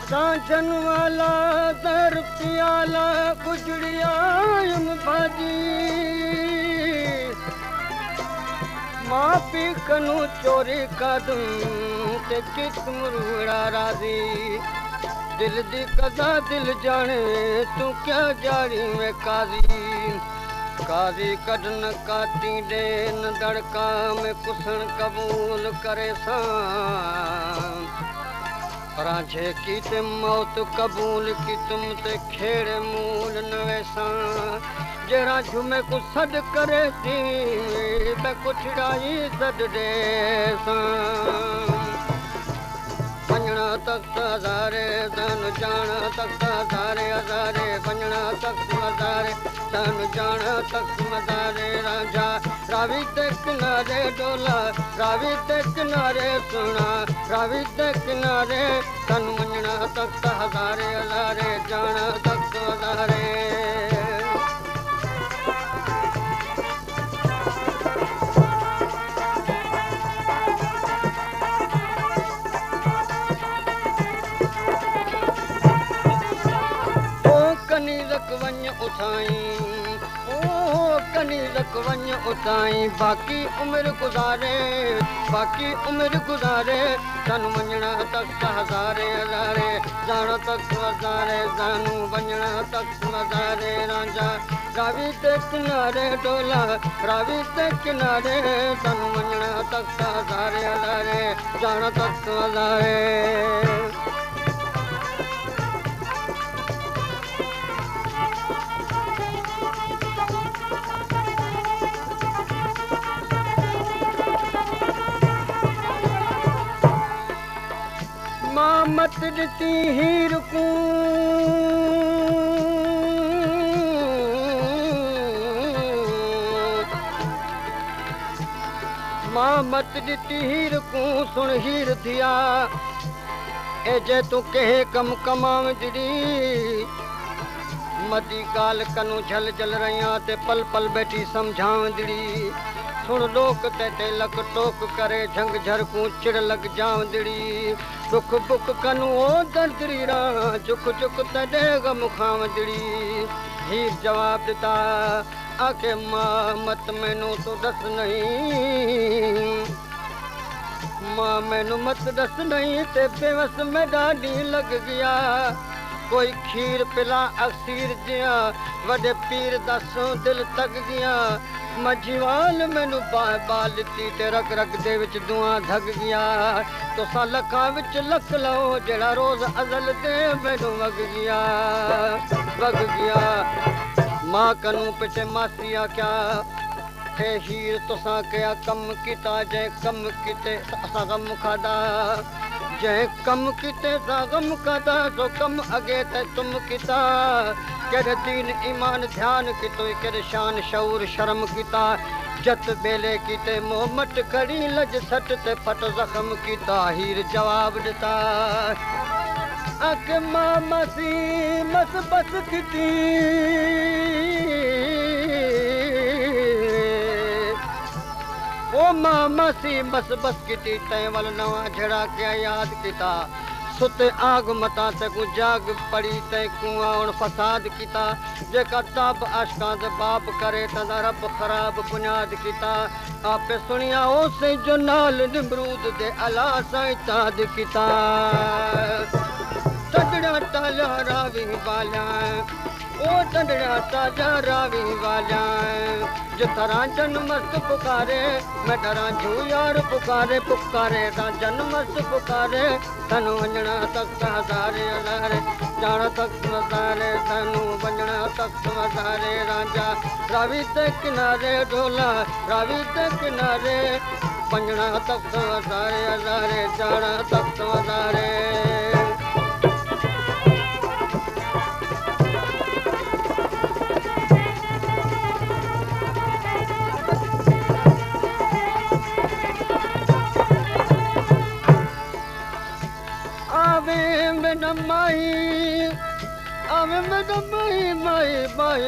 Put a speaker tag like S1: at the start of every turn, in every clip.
S1: सांझन वाला दर पियाला गुजरिया भाजी माँ पी कनु चोरी कदम ते कित मुरुड़ा राजी दिल दी कदा दिल जाने तू क्या जारी में काजी कढन काटी दे न दड़का में कुसन कबूल करे सान राझे की ते मौत कबूल की तुम ते खेड़े मूल नवेसा जरा झुमे को सद करे थी मैं कुछ राई सद दे पंजणा तख्त हज़ारे धन जाना तख्त हज़ारे हज़ारे पंजणा तख्त हज़ारे धन जाना तख्त हज़ारे राजा रावी ते किनारे डोला रावी ते किनारे सुना रावी ते किनारे धन मंजणा तख्त हज़ारे हज़ारे जाना तख्त हज़ारे कनी रखवञ उताई बाकी उम्र गुज़ारे तन वञणा तख्त हज़ारे हज़ारे जाना तख्त हज़ारे जानू वञणा तख्त हज़ारे राजा रावी ते किनारे डोला रावी ते किनारे तन वञणा तख्त हज़ारे हज़ारे जाना तख्त हज़ारे मत ॾिठी हीर को मां मत ॾिठी हीर को सुन हीर थिया ए जे तू कहे कम कमाव दिड़ी मदी गाल कनु झल झल रहिया ते पल पल बैठी समझाव दिड़ी सुन लोक ते लक टोक करे झंग झरकू चिड़ लग जाव दिड़ी दुख बुख कनु ओ दर्दरी रा झुक झुक तडे गम खाव दिड़ी हीर जवाब दिता आके मां मत मैनू तो दस नहीं मां मैनू मत दस नहीं ते बेवस में डाडी लग गया कोई खीर पिला अक्सीर जिया वडे पीर दसों दिल तक गया मझीवाल मैनू बाल दी ते रग रग दे विच दुआ धग गया तो सा लखा विच लख लो जेड़ा रोज अजल दे मैनू वग गया मां कनू पिछे मासिया क्या हे हीर तुसा क्या कम किता जै कम किते असा गम खादा जै कम किते सा गम खादा जो कम अगे ते तुम किता केरे दीन ईमान ध्यान कितो केरे शान शऊर शर्म किता जत बेले किते मोहम्मद खड़ी लज सट ते फट जख्म किता हीर जवाब दिता आके मां मसी मस बस किती ओ मां मसी बस बस किती तै वल नवा झड़ा क्या याद किता सुत आग मता ते को जाग पड़ी ते कुआं फसाद किता जेका ताब आशका दे बाप करे तना रब खराब बुनियाद किता आपे सुनिया ओसे जो नाल निमरूद दे अला साइताद किता तगड़ा ताला रावी वाला ओ तगड़ा ताजा रावी वाला जो राजन मस्त पुकारे मैं डरा झू यार पुकारे पुकारे राजन मस्त पुकारे तनु वंजना तख्त हज़ारे हज़ारे जाना तख्त हज़ारे तनु वंजना तख्त हज़ारे राजा रावी ते किनारे ढोला रावी ते किनारे वंजना तख्त हज़ारे हज़ारे जाना तख्त हज़ारे आवे मैडम माई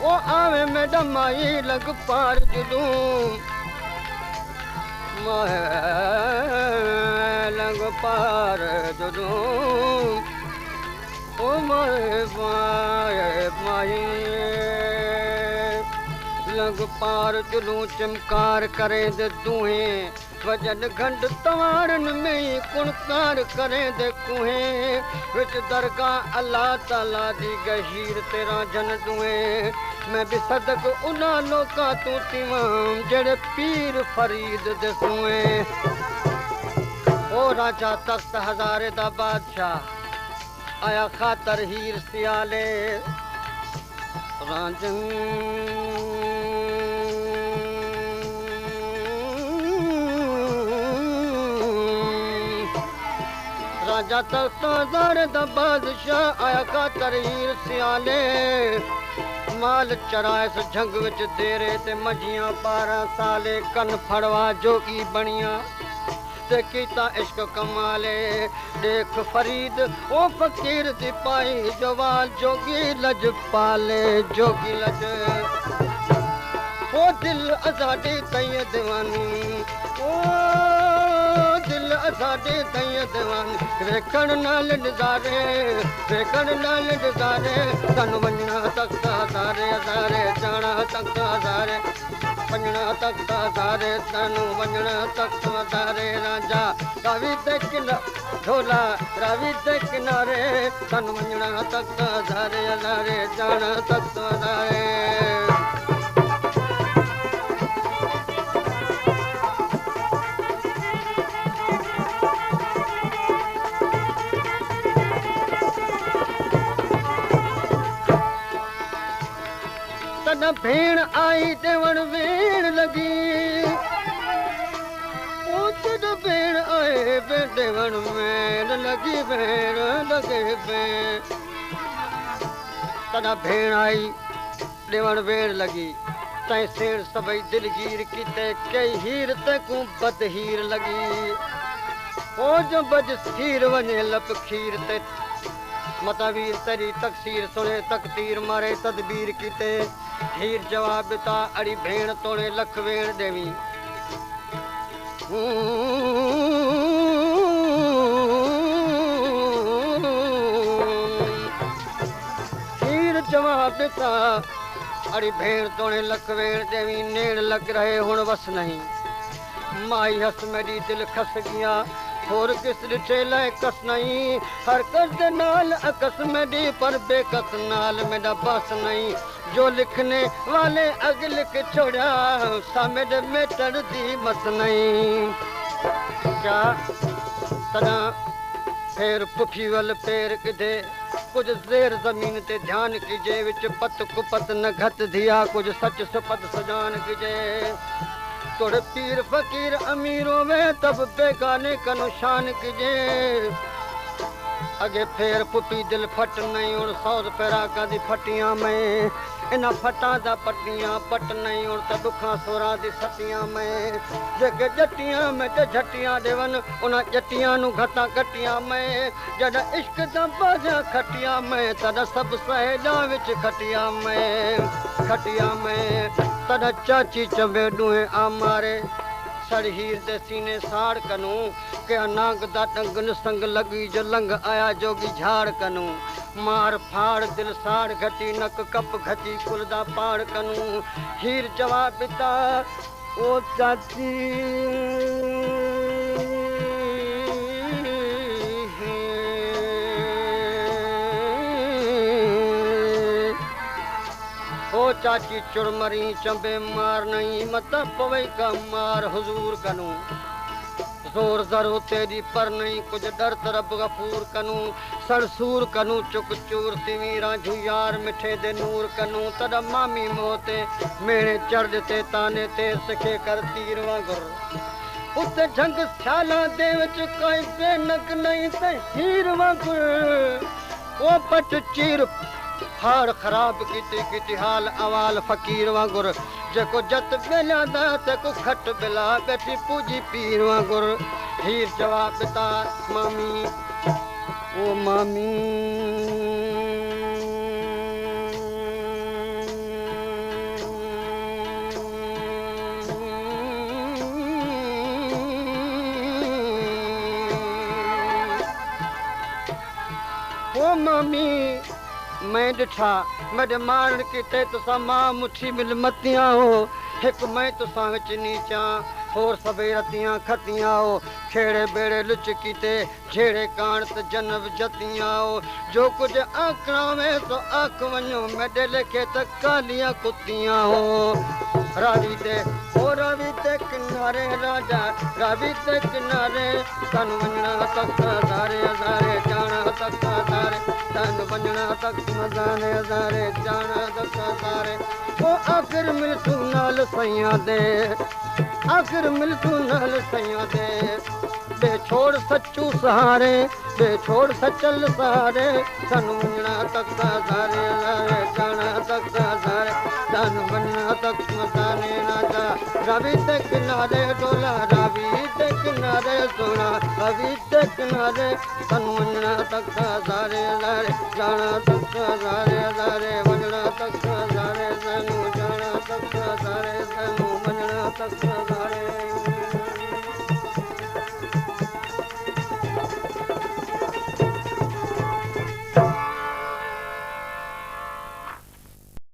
S1: ओ आवे मैडम माई लग पार जुलूं लग पार जुदू ओ माए माई लंग पार जुलू चमकार करे दे दूहे वजन घंड तवारन में कुणकार करे दे कुहे विच दरगाह अल्लाह ताला दी गहीर तेरा जन दुए मैं भी सदक उना लोका तू तिवाम जड़े पीर फरीद दे सुए ओ राजा तख्त हजारे दा बादशाह आया खातर हीर सियाले राजन राजा तख्त हजारे दा बादशाह आया खातर हीर सियाले माल चरायस झंग विच देरे ते मजियां 12 साले कन फड़वा जोगी बनिया ते कीता इश्क कमाले देख फरीद ओ फकीर दी पाई जवाल जोगी लज पाले जोगी लज ओ दिल आजादी तय दीवानी ओ दिल आजादी तय दीवानी वेखण नाल नज़ारे तन वंजना तख्त हजारे हजारे जाना तख्त हजारे वंजना तख्त हजारे तन वंजना तख्त हजारे राजा रावी दे किनारे ढोला रावी दे किनारे तन वंजना तख्त हजारे हजारे जाना तख्त हजारे भेण आई देवण वेण लगी उचड़ भेण आए बे देवण वेण लगी भेण लगे भेण तदा भेण आई देवण वेण लगी तै सेण सबई दिलगीर कीते कई हीर ते को बद हीर लगी ओ जो बज खीर वने लप खीर ते मतवीर तेरी तकसीर सुने तकदीर मारे तदबीर कीते हीर जवाब बिता अड़ी भेण तोड़े लख वेण देवी हीर जवाब बिता अड़ी भेण तोड़े लख वेण देवी नेण लग रहे हुण वस नहीं माई हस मेरी दिल खस गया और किस रिठे लाए कस नहीं हर कस दे नाल अकस में दी पर बेकस नाल मेरा बस नहीं जो लिखने वाले अग लिख छोड़ा सामेड में टर दी मस नहीं क्या तना फिर पुठी वल पैर किधे कुछ जेर जमीन ते ध्यान कीजे विच पत कुपत न घत दिया कुछ सच सुपत सजान कीजे तोड़े पीर फकीर अमीरों में तब बेगाने का निशान कीजे अगे फेर पुपी दिल फट नहीं और सौर पैरा का दी फटियां में इना फटा दा पटियां पट नहीं और त दुखा सोरा दी सटियां में जग जटियां में ते झटियां देवन उना जटियां नु घटा कटियां में जदा इश्क दा बाजा खटियां में तदा सब सहेजा विच खटियां में तदा चाची चंबे दुए आमारे सड़ हीर दे सीने साड़ कनू के नांग दा टंगन संग लगी जो लंग आया जोगी झाड़ कनू मार फाड़ दिल साड़ घटी नक कप घटी कुल दा पाड़ कनू हीर जवाब बिता ओ चाची ओ चाची चुड़मरी चंबे मार नहीं मत पवई का मार हुजूर कनू जोर जरो तेरी पर नहीं कुछ डर तरब गफूर कनू सरसूर कनू चुक चूर तिवीरा झुयार मिठे दे नूर कनू तद मामी मोते मेरे चढ़ ते ताने ते सखे कर तीर वांगुर उते झंग छाला दे विच कोई बेनक नहीं ते हीर वांगुर ओ पट चीर हाड़ खराब की हाल अवाल फकीर वांगुर जेको जत बेलादा ते को खट बिला बैठी पूजी पीर वांगुर हीर जवाब बिता मामी ओ मामी मामी मैं ॾिठा मड मारण किते तुसां मां मुठी मिल मतियां हो हिकु मैं तुसां विच नीचा होर सबे रतियां खतियां हो खेड़े बेड़े लुच कीते झेड़े कान त जनब जतियां हो जो कुछ आखणा में तो आख वञो मेडे लेखे त कालियां कुतियां हो रावी ते किनारे राजा रावी ते किनारे तन वञणा तक हज़ारे हज़ारे जाना तक हज़ारे तन वञणा तक मज़ाने हज़ारे जाना तक हज़ारे ओ आखिर मिल तू नाल सैया दे आखिर मिल तू नाल सैया दे बे छोड़ सच्चू सहारे बे छोड़ सचल सहारे तन वञणा तक हज़ारे हज़ारे जाना तक हज़ारे तन वञणा तक मज़ाने राजा रावी ते किनारे डोला रावी ते किनारे सोना रावी ते किनारे तन वञणा तक हज़ारे हज़ारे जाना तक हज़ारे हज़ारे वञणा तक हज़ारे तनु जाना तक हज़ारे तनु वञणा तक हज़ारे